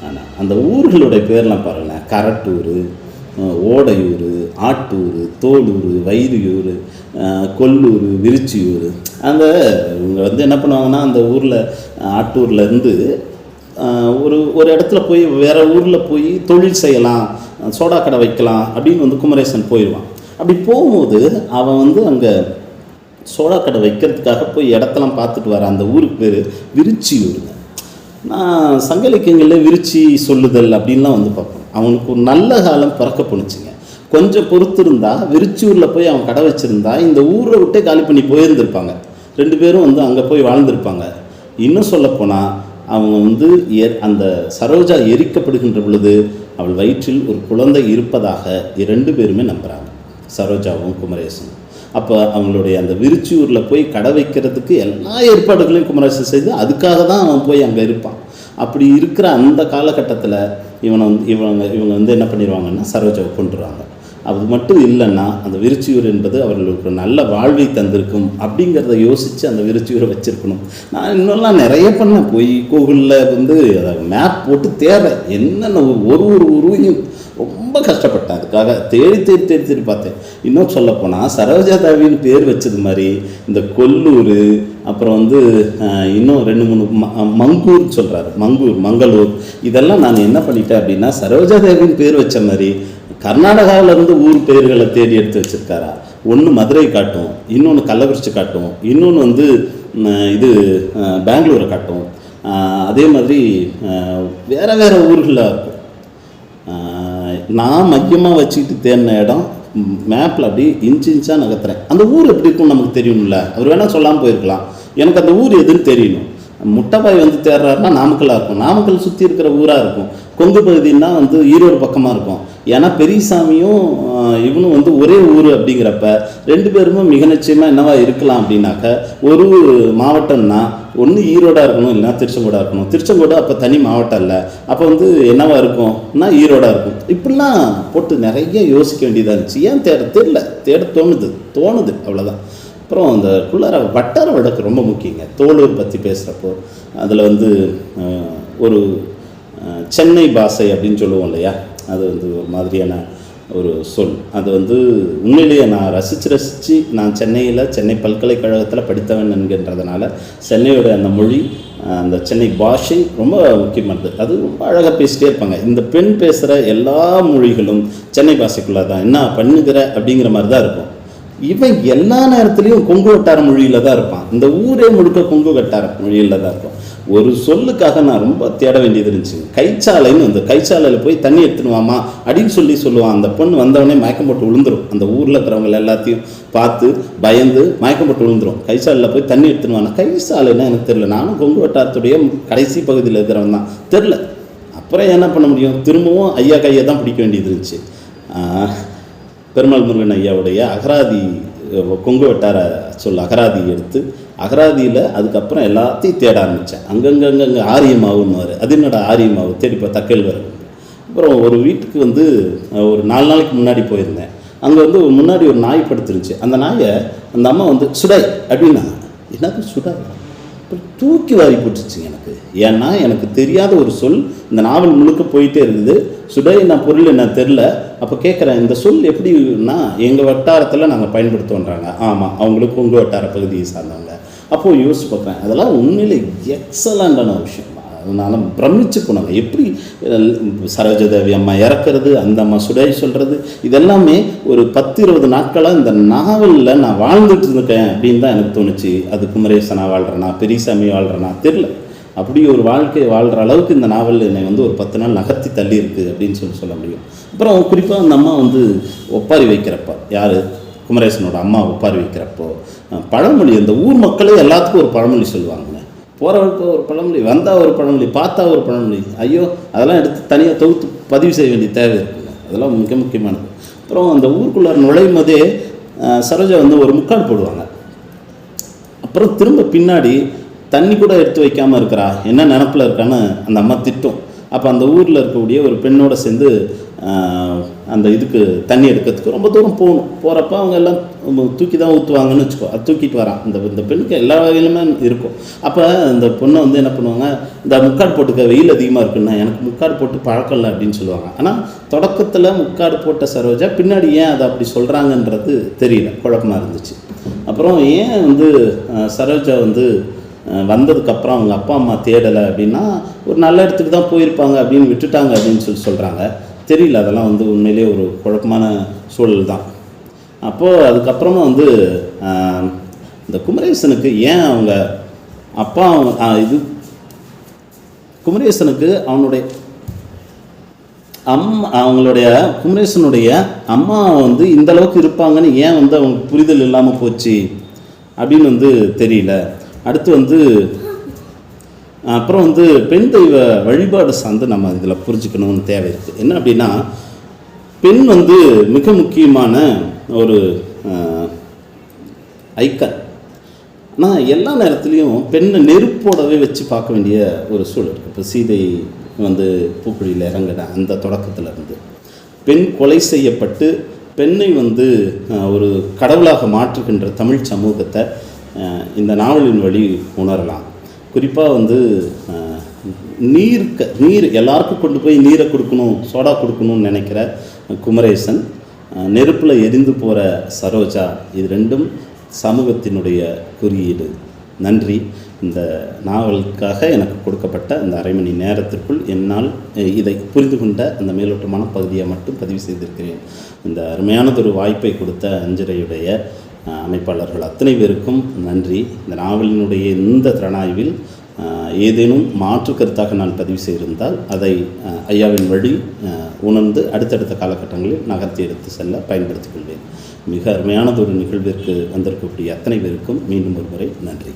ஆனால் அந்த ஊர்களுடைய பேர்லாம் பாருங்களேன், கரட்டூர், ஓடையூர், ஆட்டூர், தோலூர், வைரியூர், கொல்லூர், விருச்சியூர். அந்த இவங்க வந்து என்ன பண்ணுவாங்கன்னா, அந்த ஊரில் ஆட்டூர்லேருந்து ஒரு இடத்துல போய் வேறு ஊரில் போய் தொழில் செய்யலாம், சோடா கடை வைக்கலாம் அப்படின்னு வந்து குமரேசன் போயிடுவான். அப்படி போகும்போது அவன் வந்து அங்கே சோடா கடை வைக்கிறதுக்காக போய் இடத்தெல்லாம் பார்த்துட்டு வர அந்த ஊருக்கு பேர் விருச்சியூருங்க. நான் சங்க இலக்கியங்களில் விருச்சி சொல்லுதல் அப்படின்லாம் வந்து பார்ப்பேன். அவனுக்கு ஒரு நல்ல காலம் பிறக்க போணுச்சுங்க. கொஞ்சம் பொறுத்து இருந்தால் விருச்சியூரில் போய் அவன் கடை வச்சுருந்தா இந்த ஊரை விட்டே காலி பண்ணி போயிருந்திருப்பாங்க. 2 பேரும் வந்து அங்கே போய் வாழ்ந்திருப்பாங்க. இன்னும் சொல்லப்போனால் அவங்க வந்து அந்த சரோஜா எரிக்கப்படுகின்ற பொழுது அவள் வயிற்றில் ஒரு குழந்தை இருப்பதாக 2 பேருமே நம்புகிறாங்க, சரோஜாவும் குமரேசனும். அப்போ அவங்களுடைய அந்த விருச்சியூரில் போய் கடை வைக்கிறதுக்கு எல்லா ஏற்பாடுகளையும் குமரேசன் செய்து அதுக்காக தான் அவன் போய் அங்கே இருப்பான். அப்படி இருக்கிற அந்த காலகட்டத்தில் இவங்க வந்து என்ன பண்ணிடுவாங்கன்னா சரோஜாவை கொண்டுருவாங்க. அது மட்டும் இல்லைன்னா அந்த விருச்சியூர் என்பது அவர்களுக்கு நல்ல வாழ்வை தந்திருக்கும் அப்படிங்கிறத யோசித்து அந்த விருச்சியூரை வச்சுருக்கணும். நான் இன்னொல்லாம் நிறைய பண்ணேன். போய் கூகுளில் வந்து அதை மேப் போட்டு தேடுறேன், என்னென்ன ஒரு ஊரையும் ரொம்ப கஷ்டப்பட்டேன். அதுக்காக தேடி பார்த்தேன். இன்னும் சொல்லப்போனால் சரோஜா தேவின்னு பேர் வச்சது மாதிரி இந்த கொல்லூர், அப்புறம் வந்து இன்னும் 2-3 மங்கூர் சொல்கிறாரு, மங்களூர், இதெல்லாம் நான் என்ன பண்ணிட்டேன் அப்படின்னா சரோஜா தேவின்னு பேர் வச்ச மாதிரி கர்நாடகாவிலேருந்து ஊர் பேர்களை தேடி எடுத்து வச்சுருக்காரா. ஒன்று மதுரை காட்டும், இன்னொன்று கள்ளக்குறிச்சி காட்டும், இன்னொன்று வந்து இது பெங்களூரை காட்டும். அதே மாதிரி வேறு ஊர்களில் இருக்கும். நான் மையமாக வச்சுக்கிட்டு தேடின இடம் மேப்பில் அப்படி இன்ச்சாக நகர்த்துறேன். அந்த ஊர் எப்படி இருக்குன்னு நமக்கு தெரியணும்ல. அவர் வேணால் சொல்லாமல் போயிருக்கலாம். எனக்கு அந்த ஊர் எதுன்னு தெரியணும். முட்டைப்பாய் வந்து தேடுறாருன்னா நாமக்கல்லாக இருக்கும், நாமக்கல் சுற்றி இருக்கிற ஊராக இருக்கும். கொங்கு பகுதின்னா வந்து ஈரோடு பக்கமாக இருக்கும். ஏன்னா பெரியசாமியும் இவனும் வந்து ஒரே ஊர் அப்படிங்கிறப்ப 2 பேருமே மிக நிச்சயமாக என்னவா இருக்கலாம் அப்படின்னாக்க, ஒரு மாவட்டம்னா ஒன்று ஈரோடாக இருக்கணும், இல்லைனா திருச்செங்கோடாக இருக்கணும். திருச்செங்கோடு அப்போ தனி மாவட்டம் இல்லை, அப்போ வந்து என்னவா இருக்கும்னா ஈரோடாக இருக்கும். இப்படிலாம் போட்டு நிறைய யோசிக்க வேண்டியதாக இருந்துச்சு. ஏன் தேட தோணுது அவ்வளோதான். அப்புறம் அந்த குள்ளார வட்டார வழக்கு ரொம்ப முக்கியங்க. தோலூர் பற்றி பேசுகிறப்போ அதில் வந்து ஒரு சென்னை பாஷை அப்படின்னு சொல்லுவோம் இல்லையா, அது வந்து ஒரு மாதிரியான ஒரு சொல். அது வந்து உண்மையிலேயே நான் ரசித்து நான் சென்னை பல்கலைக்கழகத்தில் படித்தவன் என்கின்றதுனால சென்னையோட அந்த மொழி, அந்த சென்னை பாஷை ரொம்ப முக்கியமானது. அது ரொம்ப அழகாக பேசிகிட்டே இருப்பாங்க. இந்த பெண் பேசுகிற எல்லா மொழிகளும் சென்னை பாஷைக்குள்ளே தான் என்ன பண்ணுகிற அப்படிங்கிற மாதிரி தான் இருக்கும். இவன் எல்லா நேரத்துலையும் கொங்கு வட்டார மொழியில் தான் இருப்பான். இந்த ஊரே முழுக்க கொங்கு வட்டார மொழியில் தான் இருக்கும். ஒரு சொல்லுக்காக நான் ரொம்ப தேட வேண்டியது இருந்துச்சு. கைச்சாலைன்னு அந்த கைச்சாலையில் போய் தண்ணி எடுத்துனுவாமா அப்படின்னு சொல்லுவான். அந்த பொண்ணு வந்தவொடனே மயக்கம் போட்டு விழுந்துடும். அந்த ஊரில் இருக்கிறவங்க எல்லாத்தையும் பார்த்து பயந்து மயக்கம் போட்டு விழுந்துடும். கைச்சாலையில் போய் தண்ணி எடுத்துனுவானா. கைச்சாலைன்னா எனக்கு தெரில. நானும் கொங்கு வட்டாரத்துடைய கடைசி பகுதியில் இருக்கிறவன் தான், தெரில. அப்புறம் என்ன பண்ண முடியும், திரும்பவும் ஐயா கையை தான் பிடிக்க வேண்டியது இருந்துச்சு. பெருமாள் முருகன் ஐயாவுடைய அகராதி, கொங்கு வட்டார சொல் அகராதி எடுத்து அகராதியில் அதுக்கப்புறம் எல்லாத்தையும் தேட ஆரம்பித்தேன். அங்கங்கே ஆரிய மாவுன்னு அது என்னோட ஆரிய மாவு தேடிப்போ தக்கல் வரும். அப்புறம் ஒரு வீட்டுக்கு வந்து ஒரு 4 நாளைக்கு முன்னாடி போயிருந்தேன். அங்கே வந்து முன்னாடி ஒரு நாய் படுத்துருந்துச்சு. அந்த நாயை அந்த அம்மா வந்து சுடாய் அப்படின்னா, என்னது சுடாய், தூக்கி வாரி போட்டுருச்சுங்க எனக்கு. ஏன்னா எனக்கு தெரியாத ஒரு சொல் இந்த நாவல் முழுக்க போயிட்டே இருக்குது. சுடை நான் பொருள் என்ன தெரில. அப்போ கேட்குறேன், இந்த சொல் எப்படின்னா எங்கள் வட்டாரத்தில் நாங்கள் பயன்படுத்துவோன்றாங்க. ஆமாம், அவங்களுக்கு உங்கள் வட்டார பகுதியை சார்ந்தவங்க. அப்போது யோசிச்சு பார்க்குறேன், அதெல்லாம் உண்மையிலே எக்ஸலண்டான விஷயம். அதனால பிரமிச்சு போனாங்க. எப்படி சரோஜாதேவி அம்மா இறக்குறது, அந்த அம்மா சுடை சொல்கிறது, இதெல்லாமே ஒரு 10-20 நாட்களாக இந்த நாவலில் நான் வாழ்ந்துட்டு இருக்கேன் அப்படின்னு தான் எனக்கு தோணுச்சு. அது குமரேசனாக வாழ்கிறேனா, பெரியசாமி வாழ்கிறேனா தெரில. அப்படி ஒரு வாழ்க்கையை வாழ்கிற அளவுக்கு இந்த நாவல் என்னை வந்து ஒரு 10 நாள் நகர்த்தி தள்ளி இருக்குது அப்படின்னு சொல்ல முடியும். அப்புறம் குறிப்பாக அந்த அம்மா வந்து ஒப்பாரி வைக்கிறப்ப, யார் குமரேசனோட அம்மா ஒப்பாரி வைக்கிறப்போ பழமொழி, அந்த ஊர் மக்களே எல்லாத்துக்கும் ஒரு பழமொழி சொல்லுவாங்க. போகிறவருக்கு ஒரு பழமொழி, வந்தால் ஒரு பழமொழி, பார்த்தா ஒரு பழமொழி. ஐயோ, அதெல்லாம் எடுத்து தனியாக தொகுத்து பதிவு செய்ய வேண்டிய தேவை இருக்குங்க. அதெல்லாம் மிக முக்கியமானது. அப்புறம் அந்த ஊருக்குள்ளார நுழையும் போதே சரோஜா வந்து ஒரு முக்காடு போடுவாங்க. அப்புறம் திரும்ப பின்னாடி தண்ணி கூட எடுத்து வைக்காமல் இருக்கிறா, என்ன நினப்பில் இருக்கான்னு அந்த அம்மா திட்டும். அப்போ அந்த ஊரில் இருக்கக்கூடிய ஒரு பெண்ணோடு சேர்ந்து அந்த இதுக்கு தண்ணி எடுக்கிறதுக்கு ரொம்ப தூரம் போகணும். போகிறப்ப அவங்க எல்லாம் தூக்கி தான் ஊற்றுவாங்கன்னு வச்சுக்கோ. அது தூக்கிட்டு வரான். இந்த பெண்ணுக்கு எல்லா வகையிலுமே இருக்கும். அப்போ இந்த பொண்ணை வந்து என்ன பண்ணுவாங்க, இந்த முக்காடு போட்டுக்க, வெயில் அதிகமாக இருக்குன்னா எனக்கு முக்காடு போட்டு பழக்கம் இல்லை அப்படின்னு சொல்லுவாங்க. ஆனால் தொடக்கத்தில் முக்காடு போட்ட சரோஜா பின்னாடி ஏன் அதை அப்படி சொல்கிறாங்கன்றது தெரியல, குழப்பமாக இருந்துச்சு. அப்புறம் ஏன் வந்து சரோஜா வந்து வந்ததுக்கப்புறம் அவங்க அப்பா அம்மா தேடலை அப்படின்னா, ஒரு நல்ல இடத்துக்கு தான் போயிருப்பாங்க அப்படின்னு விட்டுட்டாங்க அப்படின்னு சொல்கிறாங்க. தெரியல, அதெல்லாம் வந்து உண்மையிலே ஒரு குழப்பமான சூழல் தான். அப்போது அதுக்கப்புறமா வந்து இந்த குமரேசனுக்கு ஏன் அவங்க அப்பா இது குமரேசனுக்கு அவங்களுடைய குமரேசனுடைய அம்மா வந்து இந்த அளவுக்கு இருப்பாங்கன்னு ஏன் வந்து அவங்க புரிதல் இல்லாமல் போச்சு அப்படின்னு வந்து தெரியல. அடுத்து வந்து அப்புறம் வந்து பெண் தெய்வ வழிபாடு சார்ந்து நம்ம இதில் புரிஞ்சுக்கணும்னு தேவை இருக்குது. என்ன அப்படின்னா, பெண் வந்து மிக முக்கியமான ஒரு ஐக்கன். ஆனால் எல்லா நேரத்துலையும் பெண்ணை நெருப்போடவே வச்சு பார்க்க வேண்டிய ஒரு சூழல் இருக்குது. இப்போ சீதை வந்து பூக்குழியில் இறங்கின அந்த தொடக்கத்தில் இருந்து பெண் கொலை செய்யப்பட்டு பெண்ணை வந்து ஒரு கடவுளாக மாற்றுகின்ற தமிழ் சமூகத்தை இந்த நாவலின் வழி உணரலாம். குறிப்பாக வந்து நீர் எல்லாருக்கும் கொண்டு போய் நீரை கொடுக்கணும், சோடா கொடுக்கணும்னு நினைக்கிற குமரேசன், நெருப்பில் எரிந்து போகிற சரோஜா, இது ரெண்டும் சமூகத்தினுடைய குறியீடு. நன்றி. இந்த நாவலுக்காக எனக்கு கொடுக்கப்பட்ட அந்த அரை மணி நேரத்திற்குள் என்னால் இதை புரிந்து கொண்ட அந்த மேலோட்டமான பகுதியை மட்டும் பதிவு செய்திருக்கிறேன். இந்த அருமையானதொரு வாய்ப்பை கொடுத்த அஞ்சரையுடைய அமைப்பாளர்கள் அத்தனை பேருக்கும் நன்றி. இந்த நாவலினுடைய இந்த திறனாய்வில் ஏதேனும் மாற்று கருத்தாக நான் பதிவு செய்திருந்தால் அதை ஐயாவின் வழி உணர்ந்து அடுத்தடுத்த காலகட்டங்களில் நகர்த்தி எடுத்து செல்ல பயன்படுத்திக் கொள்வேன். மிக அருமையானதொரு நிகழ்விற்கு வந்திருக்கக்கூடிய அத்தனை பேருக்கும் மீண்டும் ஒரு முறை நன்றி.